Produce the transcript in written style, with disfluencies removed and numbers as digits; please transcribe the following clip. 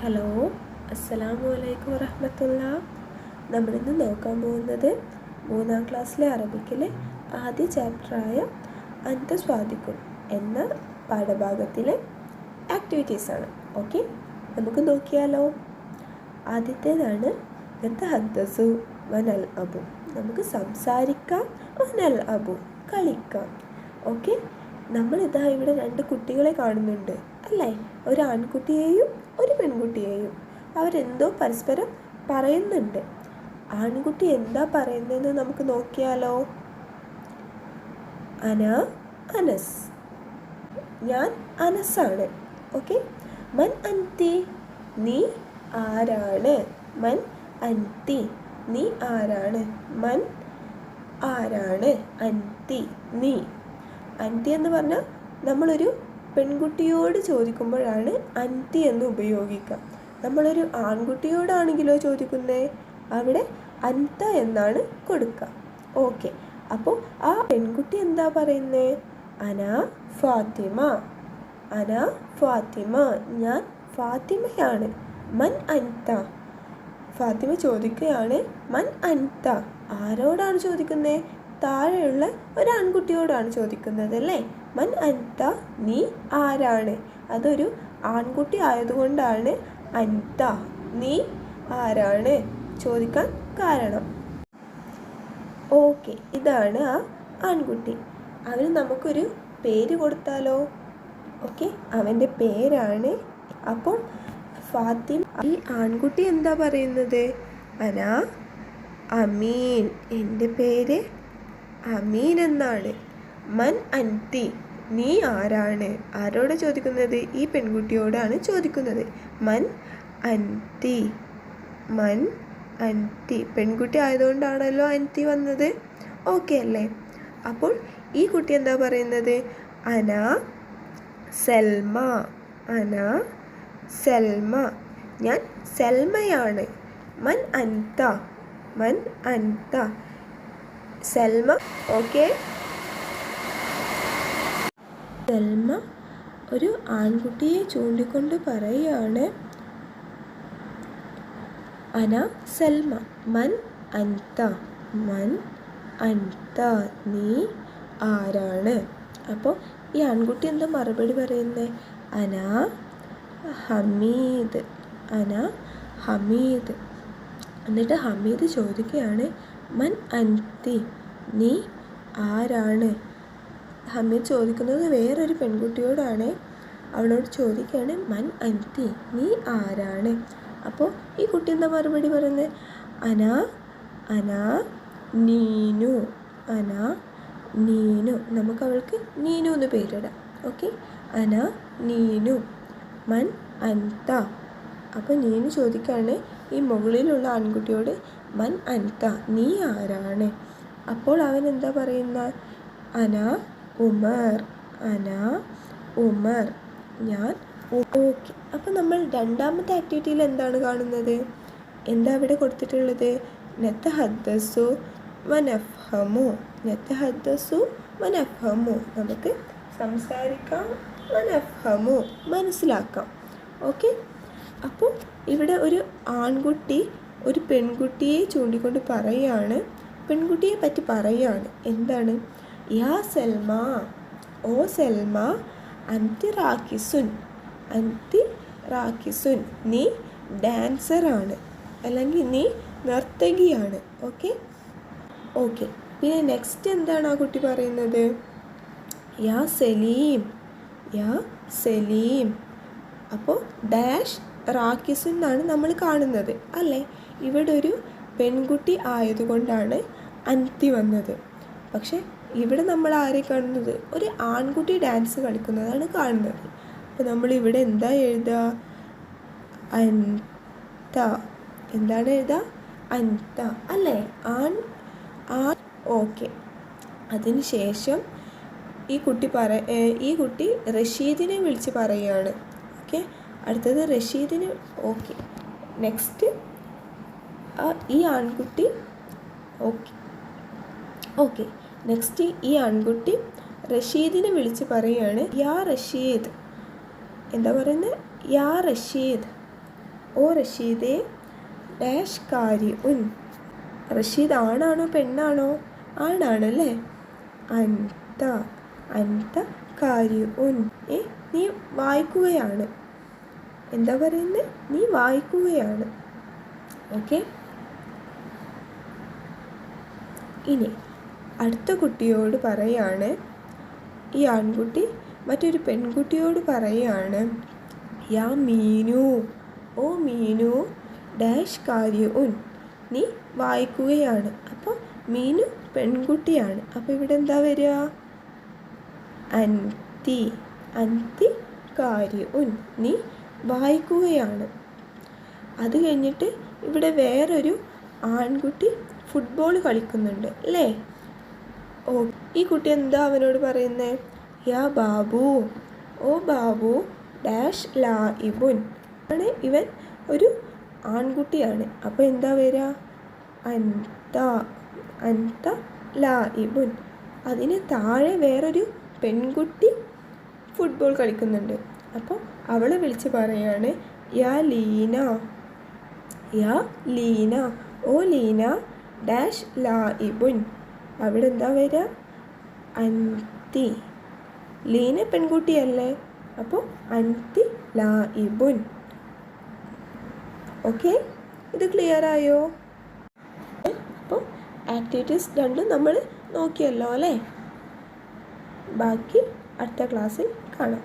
Hello, അസ്സലാമു അലൈക്കും വറഹ്മത്തുള്ളാ. നമ്മളിന്ന് നോക്കാൻ പോകുന്നത് 3ാം ക്ലാസ്സിലെ അറബിക്കിലെ ആദ്യ ചാപ്റ്ററായ അൻത സ്വാദിഖുൻ എന്ന പാഠഭാഗത്തിലെ ആക്ടിവിറ്റീസാണ്. ഓക്കെ, നമുക്ക് നോക്കിയാലോ. ആദ്യത്തേതാണ് നതഹദ്ദസു വനൽ അബു. നമുക്ക് സംസാരിക്കാം, വനൽ അബു കളിക്കാം. ഓക്കെ, നമ്മളിതാ ഇവിടെ 2 കുട്ടികളെ കാണുന്നുണ്ട് അല്ലേ? ഒരു ആൺകുട്ടിയെയും ഒരു പെൺകുട്ടിയെയും. അവരെന്തോ പരസ്പരം പറയുന്നുണ്ട്. ആൺകുട്ടി എന്താ പറയുന്നതെന്ന് നമുക്ക് നോക്കിയാലോ. അനസ്, ഞാൻ അനസാണ്. ഓക്കെ, മൻ അൻതി, നീ ആരാണ്. മൻ അൻതി, നീ ആരാണ്. മൻ ആരാണ്. അൻതി, നീ. അൻതി എന്ന് പറഞ്ഞാൽ നമ്മളൊരു പെൺകുട്ടിയോട് ചോദിക്കുമ്പോഴാണ് അൻതി എന്ന് ഉപയോഗിക്കുക. നമ്മളൊരു ആൺകുട്ടിയോടാണെങ്കിലോ ചോദിക്കുന്നേ, അവിടെ അൻത എന്നാണ് കൊടുക്കുക. ഓക്കെ, അപ്പോൾ ആ പെൺകുട്ടി എന്താ പറയുന്നേ? അന ഫാത്തിമ. അന ഫാത്തിമ, ഞാൻ ഫാത്തിമയാണ്. മൻ അൻത, ഫാത്തിമ ചോദിക്കുകയാണ് മൻ അൻത. ആരോടാണ് ചോദിക്കുന്നത്? താഴെയുള്ള ഒരു ആൺകുട്ടിയോടാണ് ചോദിക്കുന്നത് അല്ലേ? മൻ അൻത, നീ ആരാണ്. അതൊരു ആൺകുട്ടി ആയതുകൊണ്ടാണ് അൻത, നീ ആരാണ് ചോദിക്കാൻ കാരണം. ഓക്കെ, ഇതാണ് ആ ആൺകുട്ടി. അവന് നമുക്കൊരു പേര് കൊടുത്താലോ. ഓക്കെ, അവൻ്റെ പേരാണ്. അപ്പോൾ ഫാത്തിമ. ഈ ആൺകുട്ടി എന്താ പറയുന്നത്? അന അമീൻ, എൻ്റെ പേര് അമീൻ എന്നാണ്. മൻ അൻതി, നീ ആരാണ്. ആരോട് ചോദിക്കുന്നത്? ഈ പെൺകുട്ടിയോടാണ് ചോദിക്കുന്നത്. മൻ അൻതി, മൻ അൻതി. പെൺകുട്ടി ആയതുകൊണ്ടാണല്ലോ അൻതി വന്നത്. ഓക്കെ അല്ലേ? അപ്പോൾ ഈ കുട്ടി എന്താ പറയുന്നത്? അന സൽമ. അന സൽമ, ഞാൻ സൽമയാണ്. മൻ അൻത, മൻ അൻത. സൽമ. ഓക്കെ, സൽമ ഒരു ആൺകുട്ടിയെ ചൂണ്ടിക്കൊണ്ട് പറയുകയാണ് അന സൽമ. മൻ അൻത, മൻ അൻത, നീ ആരാണ്. അപ്പോൾ ഈ ആൺകുട്ടി എന്താ മറുപടി പറയുന്നത്? അന ഹമീദ്. അന ഹമീദ്. എന്നിട്ട് ഹമീദ് ചോദിക്കുകയാണ് മൻ അൻതി, നീ ആരാണ്. ഹമീദ് ചോദിക്കുന്നത് വേറൊരു പെൺകുട്ടിയോടാണ്. അവളോട് ചോദിക്കുകയാണ് മൻ അൻതി, നീ ആരാണ്. അപ്പോൾ ഈ കുട്ടി എന്താ മറുപടി പറയുന്നത്? അന അന നീനു. അന നീനു. നമുക്ക് അവൾക്ക് നീനു എന്ന് പേരിടാം. ഓക്കെ, അന നീനു. മൻ അൻത. അപ്പോൾ നീനു ചോദിക്കുകയാണ് ഈ മുകളിലുള്ള ആൺകുട്ടിയോട് മൻ അൻത, നീ ആരാണ്. അപ്പോൾ അവൻ എന്താ പറയുന്ന? അന ഉമർ. അന ഉമർ, ഞാൻ. ഓക്കെ, അപ്പോൾ നമ്മൾ 2ാമത്തെ ആക്ടിവിറ്റിയിൽ എന്താണ് കാണുന്നത്? എന്താ അവിടെ കൊടുത്തിട്ടുള്ളത്? നതഹദ്ദസു വനഫ്ഹമു. നതഹദ്ദസു വനഫ്ഹമു, നമുക്ക് സംസാരിക്കാം, വനഫ്ഹമു മനസ്സിലാക്കാം. ഓക്കെ, അപ്പോൾ ഇവിടെ ഒരു ആൺകുട്ടി ഒരു പെൺകുട്ടിയെ ചൂണ്ടിക്കൊണ്ട് പറയുകയാണ്, പെൺകുട്ടിയെ പറ്റി പറയുകയാണ്. എന്താണ്? യാ സൽമ, ഓ സൽമ, അൻതി റാക്കിസുൻ. അൻതി റാക്കിസുൻ, നീ ഡാൻസറാണ്, അല്ലെങ്കിൽ നീ നർത്തകിയാണ്. ഓക്കെ ഓക്കെ, പിന്നെ നെക്സ്റ്റ് എന്താണ് ആ കുട്ടി പറയുന്നത്? യാ സലീം. യാ സലീം. അപ്പോൾ ഡാഷ് റാക്കിസ് എന്നാണ് നമ്മൾ കാണുന്നത് അല്ലേ? ഇവിടെ ഒരു പെൺകുട്ടി ആയതുകൊണ്ടാണ് അൻതി വന്നത്. പക്ഷെ ഇവിടെ നമ്മൾ ആരെ കാണുന്നത്? ഒരു ആൺകുട്ടി ഡാൻസ് കളിക്കുന്നതാണ് കാണുന്നത്. അപ്പോൾ നമ്മളിവിടെ എന്താ എഴുതുക? അൻത. എന്താണ് എഴുതുക? അൻത അല്ലേ? ആൺ. ഓക്കെ, അതിന് ശേഷം ഈ കുട്ടി റഷീദിനെ വിളിച്ച് പറയുകയാണ്. ഓക്കെ, അടുത്തത് റഷീദിന്. ഓക്കെ, നെക്സ്റ്റ് ഈ ആൺകുട്ടി. ഓക്കെ ഓക്കെ നെക്സ്റ്റ് ഈ ആൺകുട്ടി റഷീദിനെ വിളിച്ച് പറയുകയാണ് യാ റഷീദ്. എന്താ പറയുന്നത്? യാ റഷീദ്, ഓ റഷീദേ ഡാഷ് കാരിഉൻ. റഷീദ് ആണാണോ പെണ്ണാണോ? ആണാണല്ലേ. അൻത അൻത കാരിഉൻ. നീ വായിക്കുകയാണ്. എന്താ പറയുന്നത്? നീ വായിക്കുകയാണ്. ഓക്കെ. ഇനി അടുത്ത കുട്ടിയോട് പറയാണ്, ഈ ആൺകുട്ടി മറ്റൊരു പെൺകുട്ടിയോട് പറയാണ്, യാ മീനു ഓ മീനു ഡാഷ് കാരിഉൻ. നീ വായിക്കുകയാണ്. അപ്പോൾ മീനു പെൺകുട്ടിയാണ്. അപ്പോൾ ഇവിടെ എന്താ വരിക? അൻതി അൻതി കാരിഉൻ. നീ വായിക്കുകയാണ്. അത് കഴിഞ്ഞിട്ട് ഇവിടെ വേറൊരു ആൺകുട്ടി ഫുട്ബോൾ കളിക്കുന്നുണ്ട് അല്ലേ? ഓ, ഈ കുട്ടി എന്താ അവനോട് പറയുന്നത്? യാ ബാബു ഓ ബാബു ഡാഷ് ലാഇബുൻ. ആണ്, ഇവൻ ഒരു ആൺകുട്ടിയാണ്. അപ്പോൾ എന്താ വരിക? അൻത അൻത ലാഇബുൻ. അതിന് താഴെ വേറൊരു പെൺകുട്ടി ഫുട്ബോൾ കളിക്കുന്നുണ്ട്. അപ്പോൾ അവളെ വിളിച്ച് പറയാണ്, യാ ലീന യാ ലീന ഓ ലീന ഡാഷ് ലാഇബുൻ. അവിടെ എന്താ വരിക? അൻതി. ലീന പെൺകുട്ടിയല്ലേ, അപ്പോൾ അൻതി ലാഇബുൻ. ഓക്കെ, ഇത് ക്ലിയർ ആയോ? അപ്പോൾ ആക്ടിവിറ്റീസ് രണ്ടും നമ്മൾ നോക്കിയല്ലോ അല്ലേ? ബാക്കി അടുത്ത ക്ലാസ്സിൽ കാണാം.